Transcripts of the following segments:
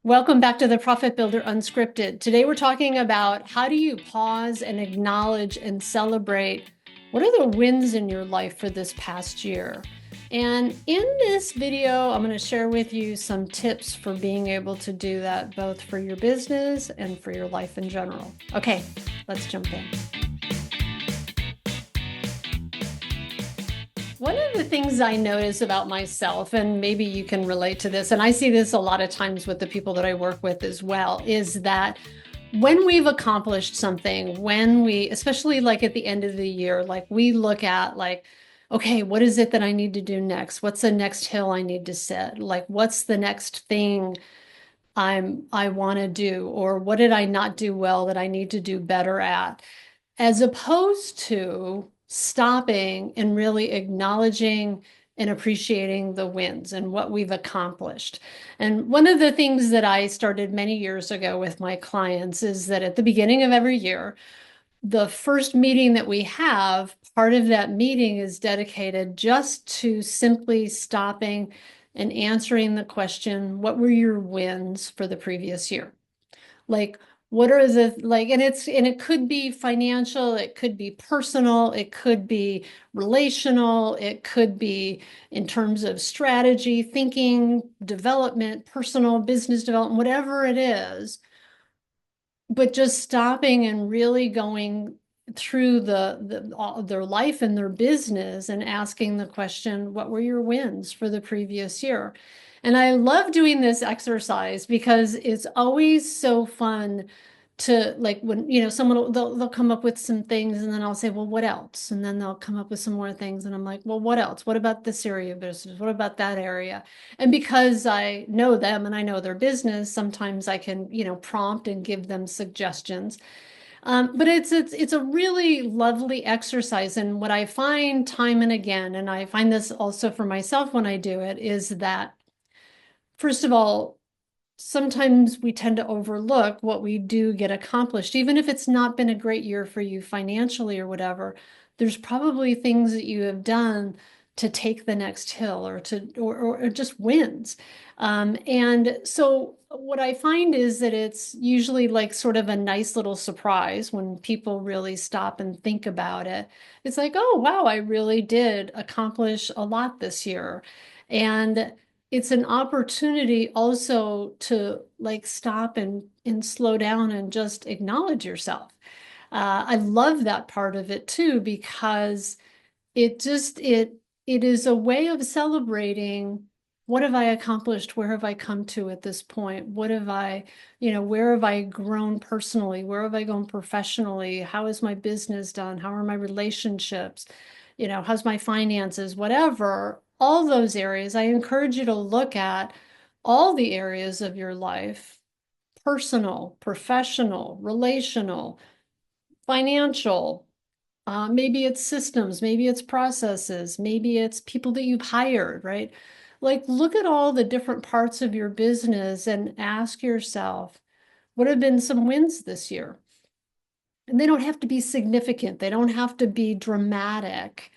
Welcome back to the Profit Builder Unscripted. Today we're talking about how do you pause and acknowledge and celebrate what are the wins in your life for this past year. And in this video, I'm going to share with you some tips for being able to do that both for your business and for your life in general. Okay, let's jump in. One of the things I notice about myself, and maybe you can relate to this, and I see this a lot of times with the people that I work with as well, is that when we've accomplished something, when we, especially like at the end of the year, like we look at like, okay, what is it that I need to do next? What's the next hill I need to set? Like, what's the next thing I want to do? Or what did I not do well that I need to do better at? As opposed to stopping and really acknowledging and appreciating the wins and what we've accomplished. And one of the things that I started many years ago with my clients is that at the beginning of every year, the first meeting that we have, part of that meeting is dedicated just to simply stopping and answering the question, what were your wins for the previous year? Like, what are the like, and it could be financial, it could be personal, it could be relational, it could be in terms of strategy, thinking, development, personal business development, whatever it is. But just stopping and really going through their life and their business and asking the question, what were your wins for the previous year? And I love doing this exercise because it's always so fun to like when, someone they'll come up with some things and then I'll say, well, what else? And then they'll come up with some more things. And I'm like, well, what else? What about this area of business? What about that area? And because I know them and I know their business, sometimes I can, prompt and give them suggestions. But it's a really lovely exercise. And what I find time and again, and I find this also for myself when I do it, is that first of all, sometimes we tend to overlook what we do get accomplished. Even if it's not been a great year for you financially or whatever, there's probably things that you have done to take the next hill or just wins. And so what I find is that it's usually like sort of a nice little surprise when people really stop and think about it. It's like, oh, wow, I really did accomplish a lot this year. And it's an opportunity also to like stop and slow down and just acknowledge yourself. I love that part of it too, because it is a way of celebrating what have I accomplished? Where have I come to at this point? What have I, where have I grown personally? Where have I gone professionally? How is my business done? How are my relationships? How's my finances? Whatever, all those areas, I encourage you to look at all the areas of your life, personal, professional, relational, financial. Maybe it's systems, maybe it's processes, maybe it's people that you've hired, right? Like, look at all the different parts of your business and ask yourself, what have been some wins this year? And they don't have to be significant, they don't have to be dramatic.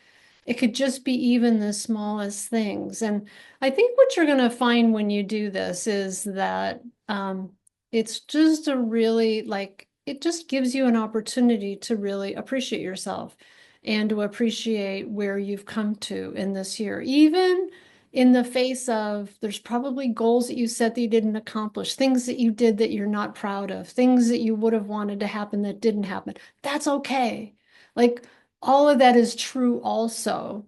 It could just be even the smallest things. And I think what you're going to find when you do this is that it's just a really like, it just gives you an opportunity to really appreciate yourself and to appreciate where you've come to in this year. Even in the face of, there's probably goals that you set that you didn't accomplish, things that you did that you're not proud of, things that you would have wanted to happen that didn't happen. That's okay. Like, all of that is true also.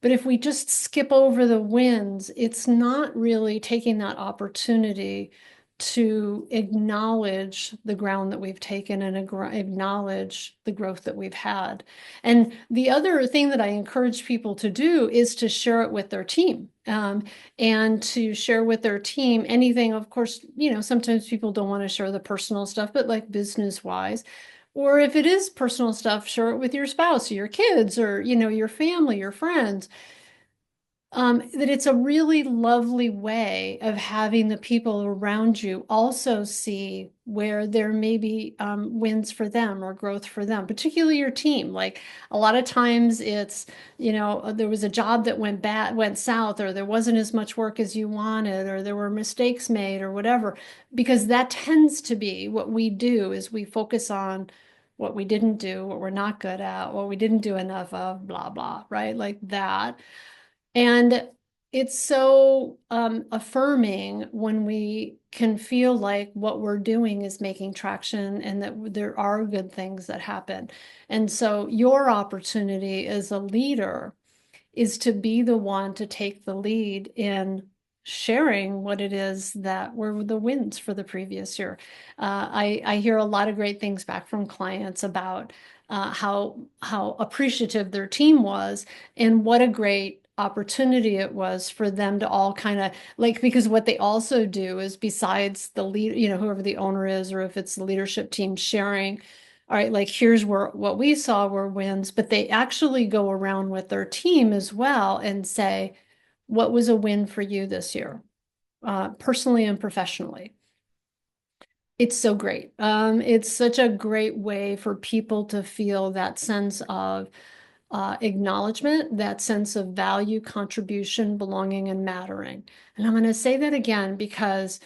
But if we just skip over the wins, it's not really taking that opportunity to acknowledge the ground that we've taken and acknowledge the growth that we've had. And the other thing that I encourage people to do is to share it with their team. And to share with their team anything, of course, sometimes people don't want to share the personal stuff, but like business wise, or if it is personal stuff, share it with your spouse or your kids or, your family, your friends. that it's a really lovely way of having the people around you also see where there may be wins for them or growth for them, particularly your team. Like a lot of times it's, there was a job that went south, or there wasn't as much work as you wanted, or there were mistakes made or whatever, because that tends to be what we do is we focus on what we didn't do, what we're not good at, what we didn't do enough of, blah, blah, right? Like that. And it's so affirming when we can feel like what we're doing is making traction and that there are good things that happen. And so your opportunity as a leader is to be the one to take the lead in sharing what it is that were the wins for the previous year. I hear a lot of great things back from clients about how appreciative their team was and what a great opportunity it was for them to all kind of like, because what they also do is, besides the lead, whoever the owner is, or if it's the leadership team sharing, all right, like here's what we saw were wins, but they actually go around with their team as well and say, what was a win for you this year, personally and professionally? It's so great. It's such a great way for people to feel that sense of acknowledgement, that sense of value, contribution, belonging, and mattering. And I'm going to say that again because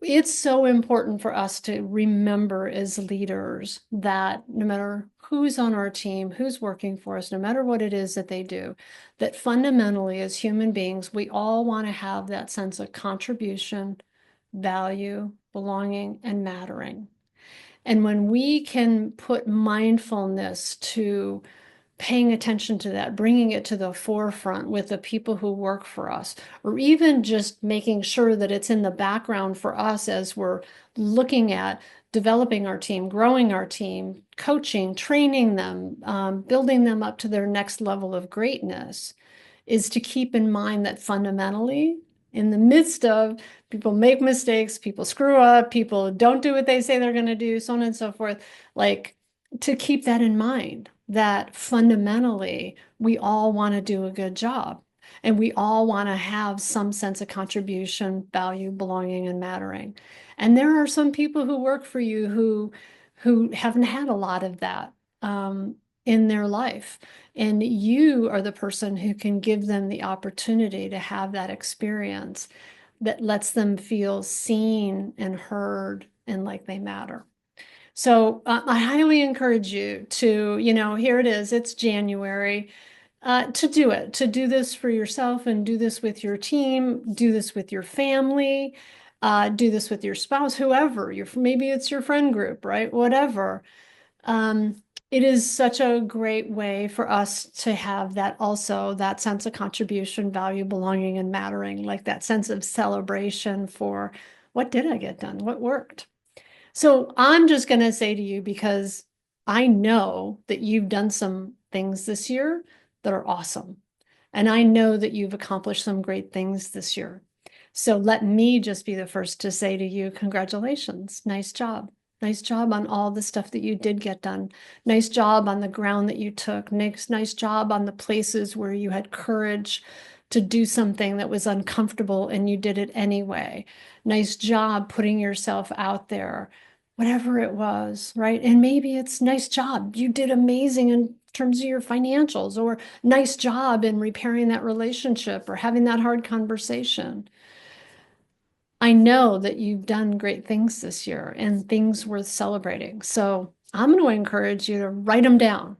it's so important for us to remember as leaders that no matter who's on our team, who's working for us, no matter what it is that they do, that fundamentally as human beings, we all want to have that sense of contribution, value, belonging, and mattering. And when we can put mindfulness to paying attention to that, bringing it to the forefront with the people who work for us, or even just making sure that it's in the background for us as we're looking at developing our team, growing our team, coaching, training them, building them up to their next level of greatness, is to keep in mind that fundamentally, in the midst of people make mistakes, people screw up, people don't do what they say they're going to do, so on and so forth, like to keep that in mind, that fundamentally we all want to do a good job and we all want to have some sense of contribution, value, belonging, and mattering. And there are some people who work for you who haven't had a lot of that in their life. And you are the person who can give them the opportunity to have that experience that lets them feel seen and heard and like they matter. So I highly encourage you to, here it is, it's January, to do it, to do this for yourself and do this with your team, do this with your family, do this with your spouse, whoever, maybe it's your friend group, right? Whatever. It is such a great way for us to have that also, that sense of contribution, value, belonging, and mattering, like that sense of celebration for what did I get done? What worked? So I'm just going to say to you, because I know that you've done some things this year that are awesome. And I know that you've accomplished some great things this year. So let me just be the first to say to you, congratulations. Nice job. Nice job on all the stuff that you did get done. Nice job on the ground that you took. Nice job on the places where you had courage to do something that was uncomfortable and you did it anyway. Nice job putting yourself out there, whatever it was, right? And maybe it's nice job. You did amazing in terms of your financials, or nice job in repairing that relationship or having that hard conversation. I know that you've done great things this year and things worth celebrating. So I'm going to encourage you to write them down.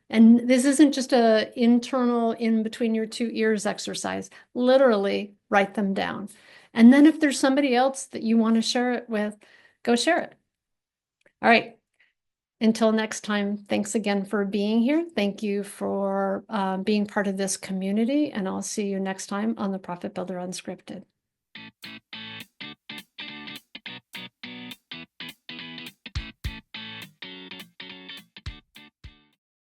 And this isn't just a internal in between your two ears exercise. Literally write them down. And then if there's somebody else that you want to share it with, go share it. All right. Until next time, thanks again for being here. Thank you for being part of this community. And I'll see you next time on the Profit Builder Unscripted.